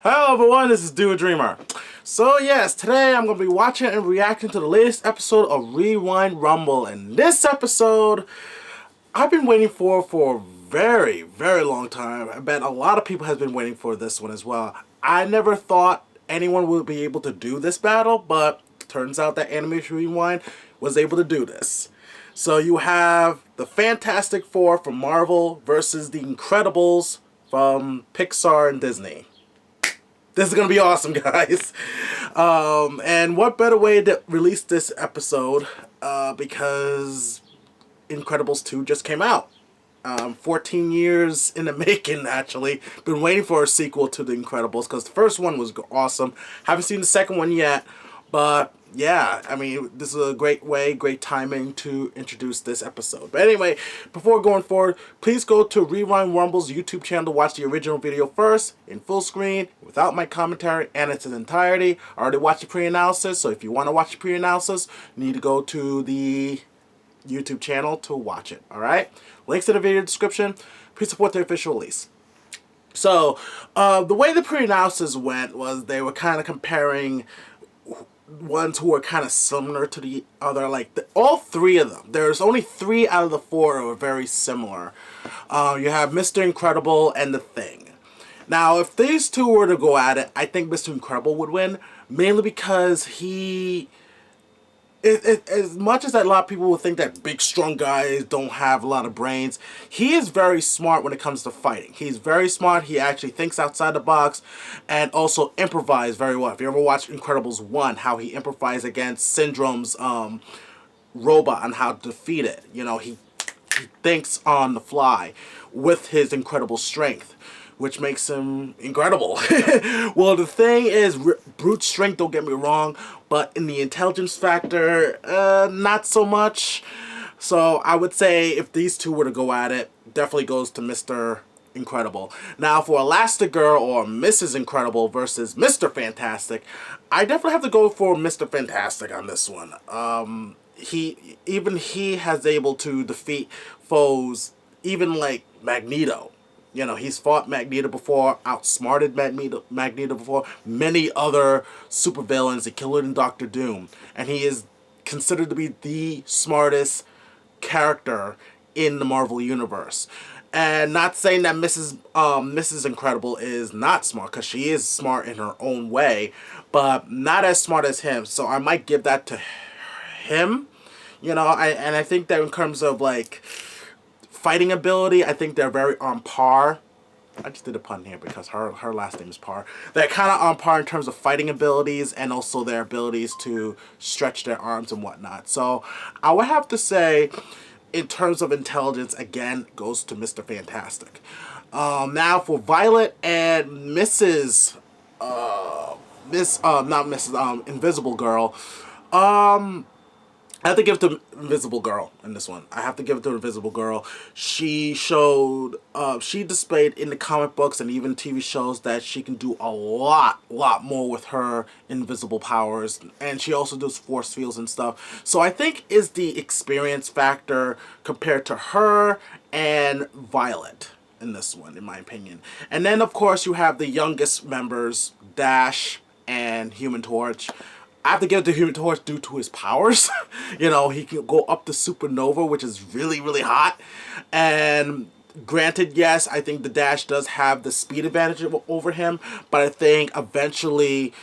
Hello everyone, this is Do a Dreamer. So yes, today I'm going to be watching and reacting to the latest episode of Rewind Rumble. And this episode, I've been waiting for a very long time. I bet a lot of people have been waiting for this one as well. I never thought anyone would be able to do this battle, but turns out that Animation Rewind was able to do this. So you have the Fantastic Four from Marvel versus the Incredibles from Pixar and Disney. This is going to be awesome, guys. And what better way to release this episode because Incredibles 2 just came out. 14 years in the making, actually. Been waiting for a sequel to The Incredibles because the first one was awesome. Haven't seen the second one yet, but yeah, I mean, this is a great timing to introduce this episode. But anyway, before going forward, please go to Rewind Rumble's YouTube channel to watch the original video first, in full screen, without my commentary, and its entirety. I already watched the pre-analysis, so if you want to watch the pre-analysis, you need to go to the YouTube channel to watch it, alright? Links in the video description. Please support the official release. So, the way the pre-analysis went was they were kind of comparing ones who are kind of similar to the other, like all three of them. There's only 3 out of the 4 who are very similar. You have Mr. Incredible and The Thing. Now, if these two were to go at it, I think Mr. Incredible would win, mainly because he... as much as a lot of people will think that big, strong guys don't have a lot of brains, he is very smart when it comes to fighting. He's very smart. He actually thinks outside the box and also improvises very well. If you ever watched Incredibles 1, how he improvised against Syndrome's robot and how to defeat it. You know, he thinks on the fly with his incredible strength, which makes him incredible. Well, the thing is, brute strength, don't get me wrong, but in the intelligence factor, not so much. So I would say if these two were to go at it, definitely goes to Mr. Incredible. Now, for Elastigirl or Mrs. Incredible versus Mr. Fantastic, I definitely have to go for Mr. Fantastic on this one. He has able to defeat foes, even like Magneto. You know, he's fought Magneto before, outsmarted Magneto before, many other supervillains, including Doctor Doom. And he is considered to be the smartest character in the Marvel Universe. And not saying that Mrs. Incredible is not smart, because she is smart in her own way, but not as smart as him. So I might give that to him. You know, I think that in terms of, like, fighting ability, I think they're very on par. I just did a pun here because her last name is Par. They're kind of on par in terms of fighting abilities and also their abilities to stretch their arms and whatnot. So I would have to say, in terms of intelligence, again, goes to Mr. Fantastic. Now for Violet and Mrs. Invisible Girl. I have to give it to Invisible Girl in this one. I have to give it to Invisible Girl. She showed, she displayed in the comic books and even TV shows that she can do a lot more with her invisible powers. And she also does force fields and stuff. So I think is the experience factor compared to her and Violet in this one, in my opinion. And then, of course, you have the youngest members, Dash and Human Torch. I have to give it to Human Torch due to his powers. You know, he can go up to supernova, which is really hot. And granted, yes, I think the Dash does have the speed advantage over him, but I think eventually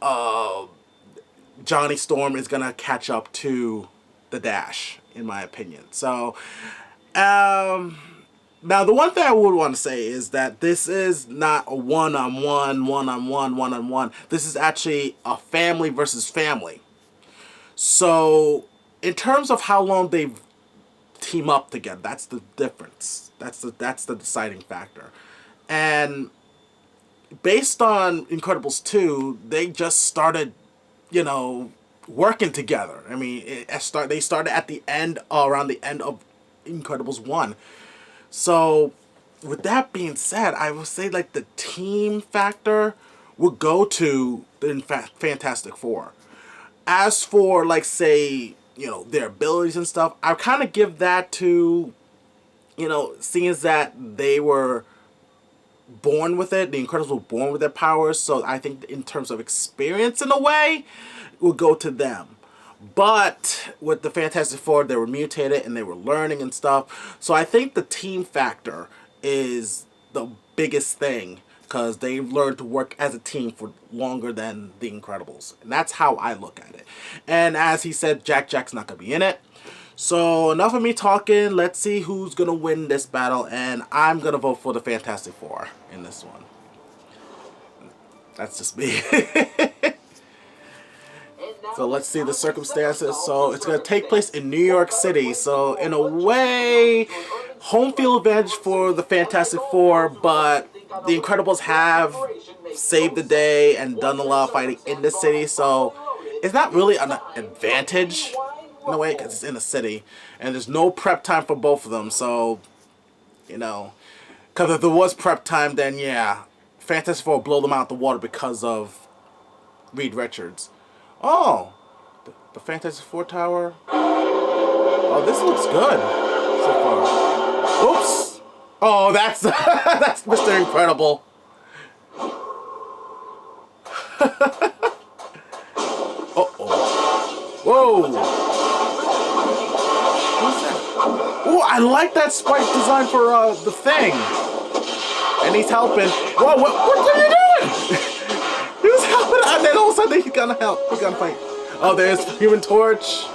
Johnny Storm is going to catch up to the Dash, in my opinion. So, now, the one thing I would want to say is that this is not a one-on-one. This is actually a family versus family. So, in terms of how long they've teamed up together, that's the difference. That's the deciding factor. And based on Incredibles 2, they just started, you know, working together. I mean, they started at the end, around the end of Incredibles 1. So, with that being said, I would say, like, the team factor would go to the Fantastic Four. As for, like, say, you know, their abilities and stuff, I kind of give that to, you know, seeing as that they were born with it. The Incredibles were born with their powers, so I think in terms of experience, in a way, it would go to them. But with the Fantastic Four, they were mutated and they were learning and stuff. So I think the team factor is the biggest thing, because they've learned to work as a team for longer than the Incredibles. And that's how I look at it. And as he said, Jack's not going to be in it. So enough of me talking. Let's see who's going to win this battle. And I'm going to vote for the Fantastic Four in this one. That's just me. So let's see the circumstances. So it's going to take place in New York City. So in a way, home field advantage for the Fantastic Four, but the Incredibles have saved the day and done a lot of fighting in the city. So it's not really an advantage in a way, because it's in the city. And there's no prep time for both of them. So, you know, because if there was prep time, then yeah, Fantastic Four will blow them out the water because of Reed Richards. Oh, the Fantastic Four Tower. Oh, this looks good so far. Oops. Oh, that's that's Mr. Incredible. Uh-oh. Whoa. Who's that? Oh, I like that sprite design for the Thing. And he's helping. Whoa, what are you doing? He was helping, and then all of a sudden he's gonna help. He's gonna fight. Oh, there's Human Torch.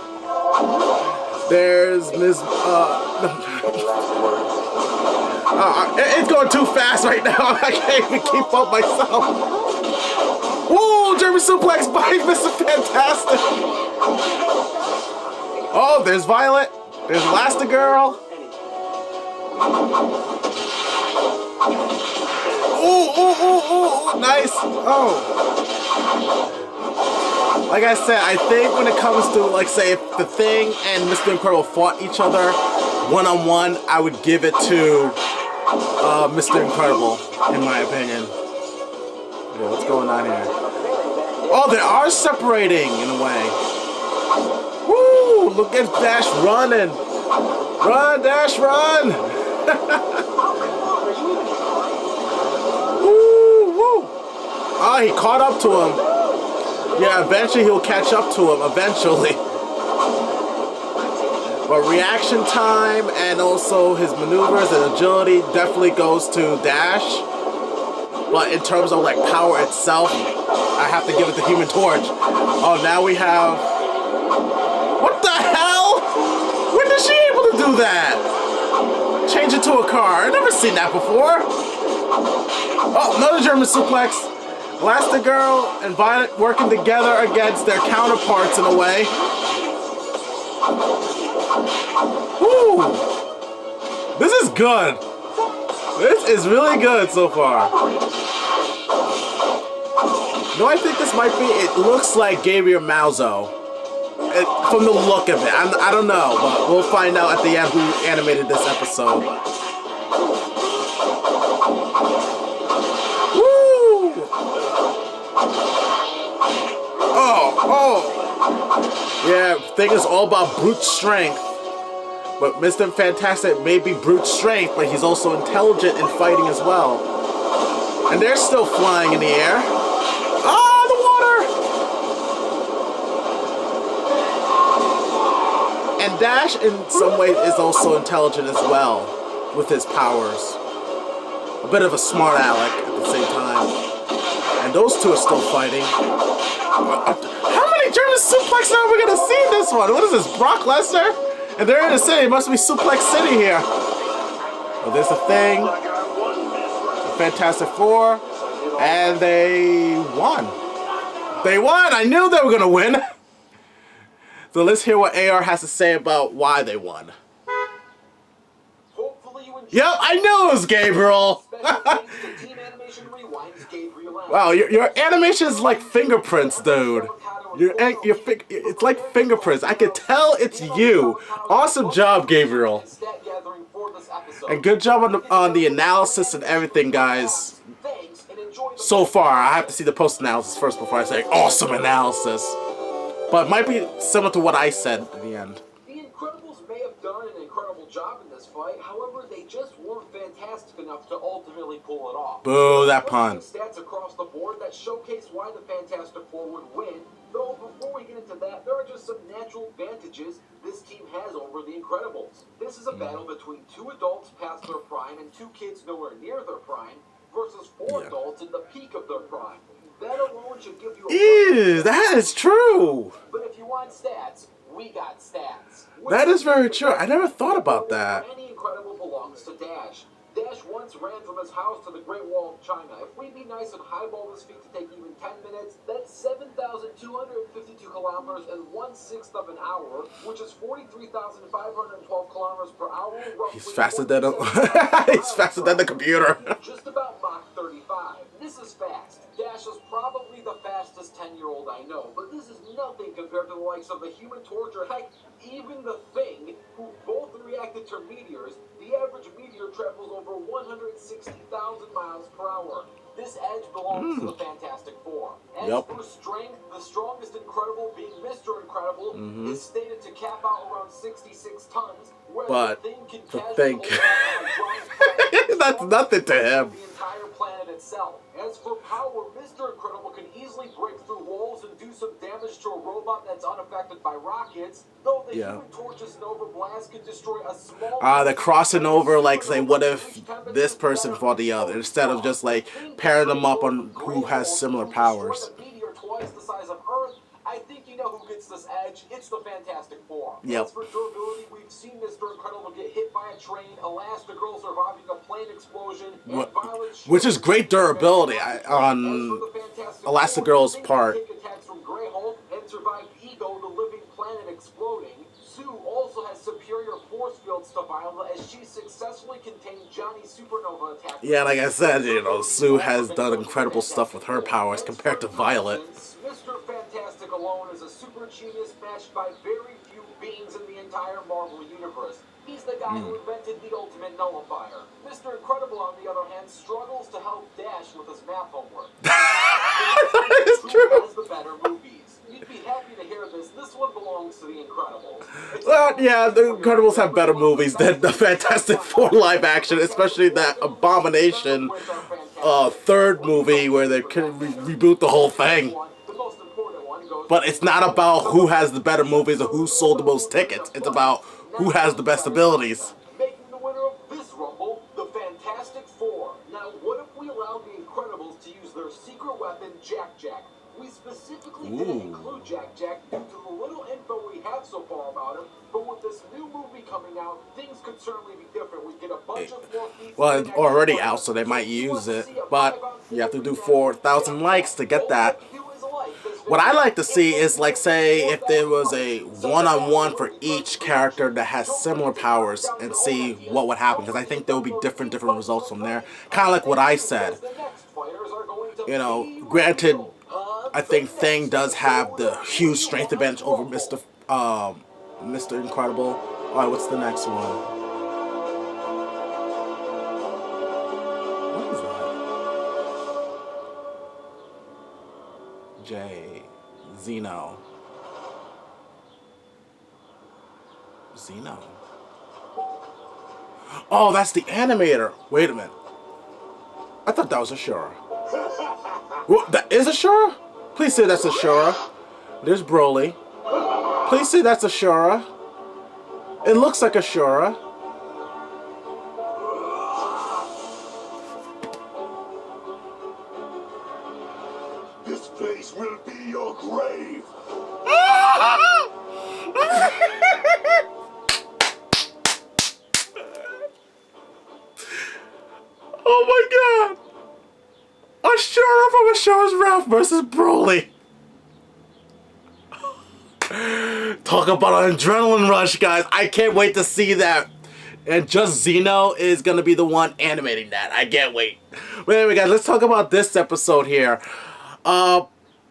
There's Ms. It's going too fast right now. I can't even keep up myself. Whoa, German suplex by Mr. Fantastic. Oh, there's Violet. There's Elastigirl. Ooh, nice. Oh. Like I said, I think when it comes to, like, say, if the Thing and Mr. Incredible fought each other one-on-one, I would give it to Mr. Incredible, in my opinion. Yeah, what's going on here? Oh, they are separating, in a way. Woo! Look at Dash running. Run, Dash, run! Oh, he caught up to him. Yeah, eventually he'll catch up to him, eventually. But reaction time and also his maneuvers and agility definitely goes to Dash. But in terms of, like, power itself, I have to give it to Human Torch. Oh, now we have... What the hell? When is she able to do that? Change it to a car. I've never seen that before. Oh, another German suplex. Elastigirl and Violet working together against their counterparts in a way. Woo! This is good. This is really good so far. No, I think this might be, it looks like Gabriel Mauzo. From the look of it. I don't know, but we'll find out at the end who animated this episode. Yeah, Thing is all about brute strength. But Mr. Fantastic may be brute strength, but he's also intelligent in fighting as well. And they're still flying in the air. Ah, the water! And Dash, in some ways, is also intelligent as well with his powers. A bit of a smart aleck at the same time. And those two are still fighting. How many German suplexes are we gonna see in this one? What is this, Brock Lesnar? And they're in the city. It must be Suplex City here. Well, there's a Thing. The Fantastic Four. And they won. They won! I knew they were gonna win. So let's hear what AR has to say about why they won. Yep, I knew it was Gabriel! Wow, your animation is like fingerprints, dude. It's like fingerprints. I can tell it's you. Awesome job, Gabriel. And good job on the analysis and everything, guys. So far, I have to see the post-analysis first before I say awesome analysis. But it might be similar to what I said at the end. The Incredibles may have done an incredible job in this fight. However, they just weren't fantastic enough to ultimately pull it off. Boo, that pun. Stats across the board that showcase why the Fantastic Four would win. Though before we get into that, there are just some natural advantages this team has over the Incredibles. This is a battle between two adults past their prime and two kids nowhere near their prime versus four adults in the peak of their prime. That alone should give you a... Ew, that is true. But if you want stats, we got stats. That is very true. I never thought about that. Any Incredible belongs to Dash. Dash once ran from his house to the Great Wall of China. If we be nice and highball this feat to take even 10 minutes, that's 7,252 kilometers in 1/6 of an hour, which is 43,512 kilometers per hour. He's faster than he's faster than the computer. Just about Mach 35. This is fast. Dash is probably the fastest 10-year-old I know, but this is nothing compared to the likes of the Human Torch or heck, even the Thing, who both reacted to meteors. The average meteor travels over 160,000 miles per hour. This edge belongs to the Fantastic Four. As for strength, the strongest Incredible, being Mr. Incredible, is stated to cap out around 66 tons, whereas the Thing can casually hold that's nothing to him. The entire planet itself. As for power, Mr. Incredible can easily break through walls and do some damage to a robot that's unaffected by rockets, though the Human Torch's Nova Blast can destroy a small... they're crossing over, like, saying, what if this person fought the other, instead of just, like, pairing them up on who has similar powers. Twice the size of Earth. I think you know who gets this edge. It's the Fantastic Four. Yep. As for durability, we've seen Mr. Incredible get hit by a train, Elastigirl surviving a plane explosion, and which is great durability on Elastigirl's part. Attacks from Grey Hulk and survived Ego, the living planet exploding. Sue also has superior force fields to Viola as she successfully contained Johnny's supernova attack. Yeah, like I said, you know, Sue has done incredible stuff with her powers compared to Violet. Mr. Fantastic alone is a super genius matched by very few beings in the entire Marvel universe. He's the guy who invented the ultimate nullifier. Mr. Incredible, on the other hand, struggles to help Dash with his math homework. That is true. Has the better movies. You'd be happy to hear this. This one belongs to the Incredibles. Yeah, the Incredibles have better movies than the Fantastic Four live action, especially that Abomination third movie where they can reboot the whole thing. But it's not about who has the better movies or who sold the most tickets. It's about who has the best abilities. Making the winner of this Rumble, the Fantastic Four. Now, what if we allowed the Incredibles to use their secret weapon, Jack Jack? We specifically didn't include Jack Jack due to the little info we have so far about him, but with this new movie coming out, things could certainly be different. We get a bunch of more feats. Well, it's already out, so they might use it, but you have to do 4,000 likes to get that. What I like to see is, like, say, if there was a one-on-one for each character that has similar powers and see what would happen, because I think there will be different results from there. Kind of like what I said. You know, granted, I think Thing does have the huge strength advantage over Mr. Incredible. Alright, what's the next one? What is that? J. Zeno. Zeno. Oh, that's the animator. Wait a minute. I thought that was Ashura. What, that is Ashura? Please say that's Ashura. There's Broly. Please say that's Ashura. It looks like Ashura. This place will be your grave. Oh my god! Ashura from Ashura's Wrath versus Broly. Talk about an adrenaline rush, guys. I can't wait to see that. And just Zeno is going to be the one animating that. I can't wait. But anyway, guys, let's talk about this episode here.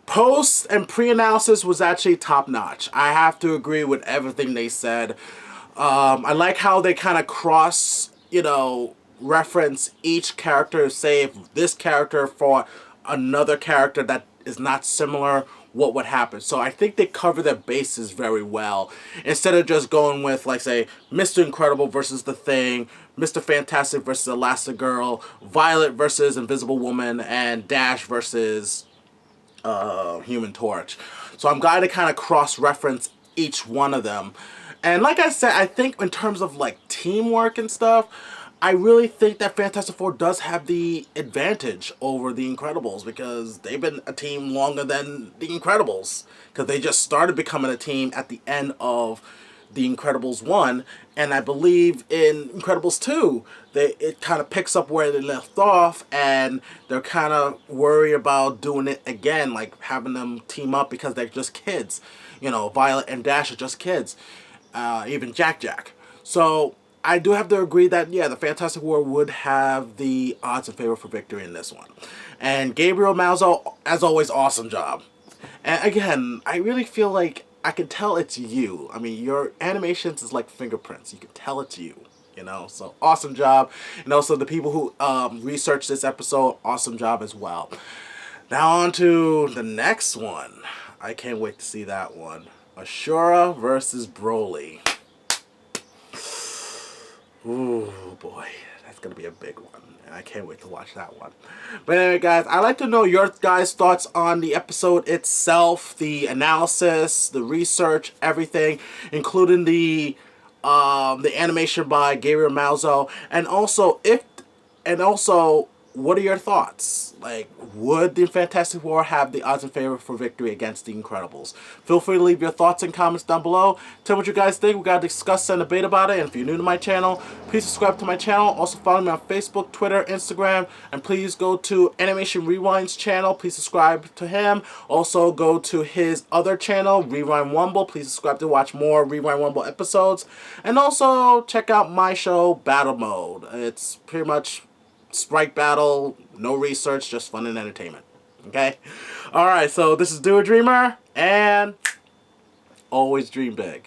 Post and pre-analysis was actually top-notch. I have to agree with everything they said. I like how they kind of cross, you know, reference each character. Say if this character fought another character that is not similar, what would happen. So I think they cover their bases very well. Instead of just going with, like, say, Mr. Incredible versus The Thing, Mr. Fantastic versus Elastigirl, Violet versus Invisible Woman, and Dash versus Human Torch. So I'm glad to kind of cross-reference each one of them. And like I said, I think in terms of like teamwork and stuff, I really think that Fantastic Four does have the advantage over the Incredibles because they've been a team longer than the Incredibles, because they just started becoming a team at the end of the Incredibles 1, and I believe in Incredibles 2, it kind of picks up where they left off, and they're kind of worried about doing it again, like having them team up because they're just kids. You know, Violet and Dash are just kids. Even Jack. So I do have to agree that, yeah, the Fantastic Four would have the odds in favor for victory in this one. And Gabriel Malzo, as always, awesome job. And again, I really feel like I can tell it's you. I mean, your animations is like fingerprints. You can tell it's you, you know? So awesome job. And also the people who researched this episode, awesome job as well. Now on to the next one. I can't wait to see that one. Ashura versus Broly. Ooh, boy. That's going to be a big one. And I can't wait to watch that one. But anyway, guys, I'd like to know your guys' thoughts on the episode itself, the analysis, the research, everything, including the animation by Gabriel Malzo, and also what are your thoughts? Like, would the Fantastic Four have the odds in favor for victory against the Incredibles? Feel free to leave your thoughts and comments down below. Tell me what you guys think. We got to discuss and debate about it. And if you're new to my channel, please subscribe to my channel. Also follow me on Facebook, Twitter, Instagram. And please go to Animation Rewind's channel. Please subscribe to him. Also go to his other channel, Rewind Wumble. Please subscribe to watch more Rewind Wumble episodes. And also check out my show, Battle Mode. It's pretty much sprite battle, no research, just fun and entertainment. Okay? Alright, so this is Do a Dreamer, and always dream big.